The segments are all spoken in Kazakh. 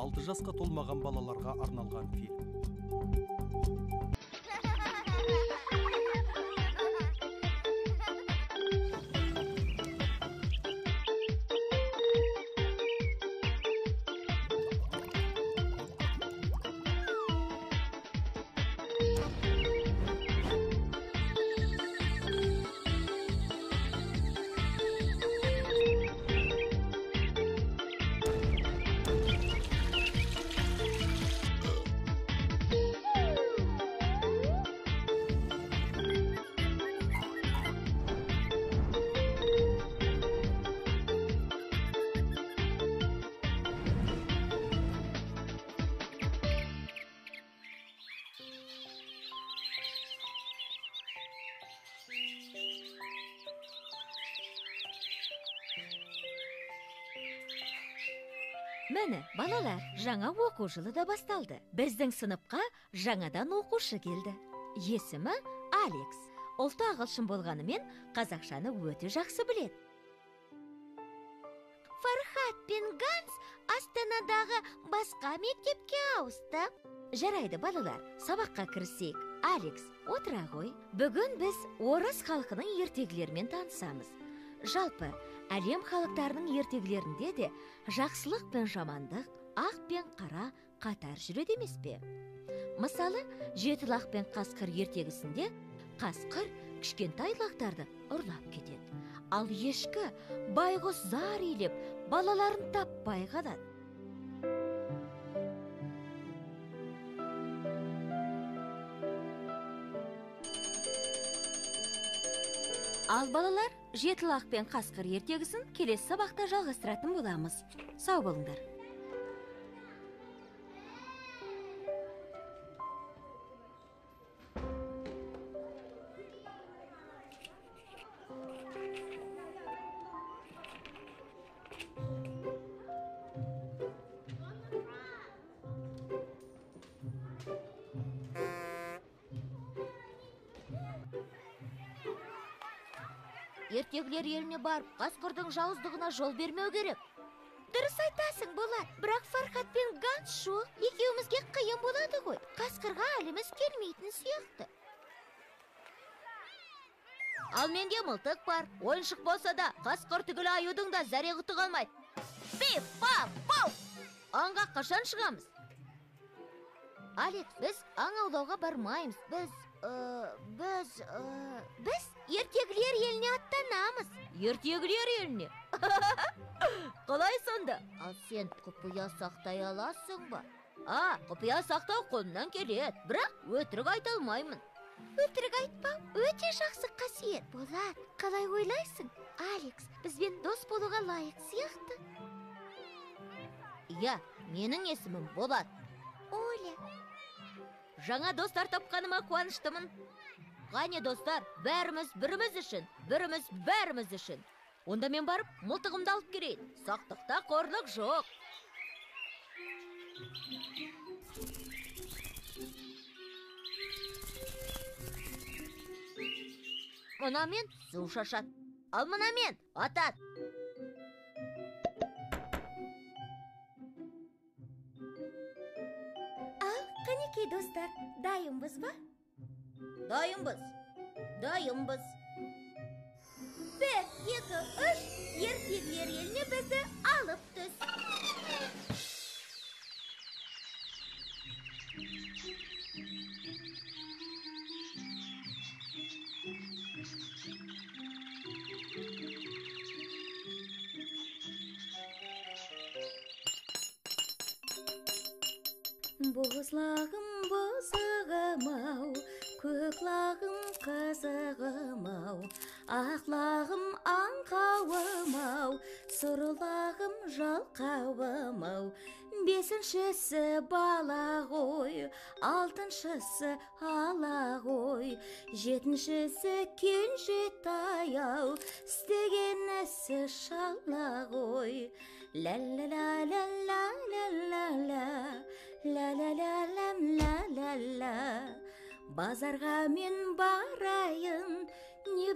6 жасқа толмаған балаларға арналған фильм. Мәне, балалар, жаңа оқу жылы да басталды. Біздің сыныпқа жаңадан оқушы келді. Есімі Алекс. Ұлты ағылшын болғанымен, қазақшаны өте жақсы біледі. Фархат пен Ганс Астанадағы басқа мектепке ауысты. Жарайды, балалар, сабаққа кірісейік. Алекс, отыра ғой. Бүгін біз орыс халқының ертегілерімен танысамыз. Жалпы, әлем халықтарының ертегілерінде де жақсылық пен жамандық, ақ пен қара қатар жүреді емес пе? Мысалы, жеті лақ пен қасқыр ертегісінде қасқыр кішкентай лақтарды ұрлап кетеді. Ал ешкі байғұс зар илеп, балаларын таппай қалады. Ал балалар, жеті лақ пен қасқыр ертегісін келесі сабақта жалғастыратын боламыз. Сау болыңдар. Ертегілер еліне барып, қасқырдың жауыздығына жол бермеу керек. Дұрыс айтасың, Болат. Бірақ Фархат пен Ганс жоқ. Екеумізге қиын болады ғой. Қасқырға әліміз келмейтін сияқты. Ал менде мылтық бар. Ойыншық болса да, қасқыр түгілі аюдың да зәре құты қалмайды. Пип, пап, пау! Аңға қашан шығамыз? Алекс, біз аң аулауға бармаймыз. Біз ертегілер еліне аттанамыз. Ертегілер еліне? Қалай сонда? Ал сен құпия сақтай аласың ба? Құпия сақтау қолымнан келеді, бірақ өтірік айта алмаймын. Өтірік айтпау өте жақсы қасиет. Болат, қалай ойлайсың? Алекс, бізбен дос болуға лайық сияқты. Иә, менің есімім Болат. Оля. Жаңа достар тапқаныма қуаныштымын. Қане достар, бәріміз біріміз үшін, біріміз бәріміз үшін. Онда мен барып, мылтығымды алып келейін. Сақтықта қорлық жоқ. Мұнамен су шашат. Ал мұнамен атат. Қанекей достар, дайынбыз ба? Дайынбыз. 1, 2, 3, ертегілер еліне бізді алып түс. Бозлағым, бозағым-ау, көклағым, қызығым-ау, ақлағым, аңқауым-ау, сұрлағым, жалқауым-ау. Бесіншісі бала ғой, алтыншысы ала ғой, жетіншісі кенжетай-ау, істеген ісі шала ғой. Ла-ла-ла-ла-ла-ла-ла, ла-ла-ла-ла-ла-ла-ла. Базарға мен барайын, не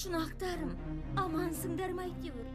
Шунақтарым, амансыңдар ма әйтеуір?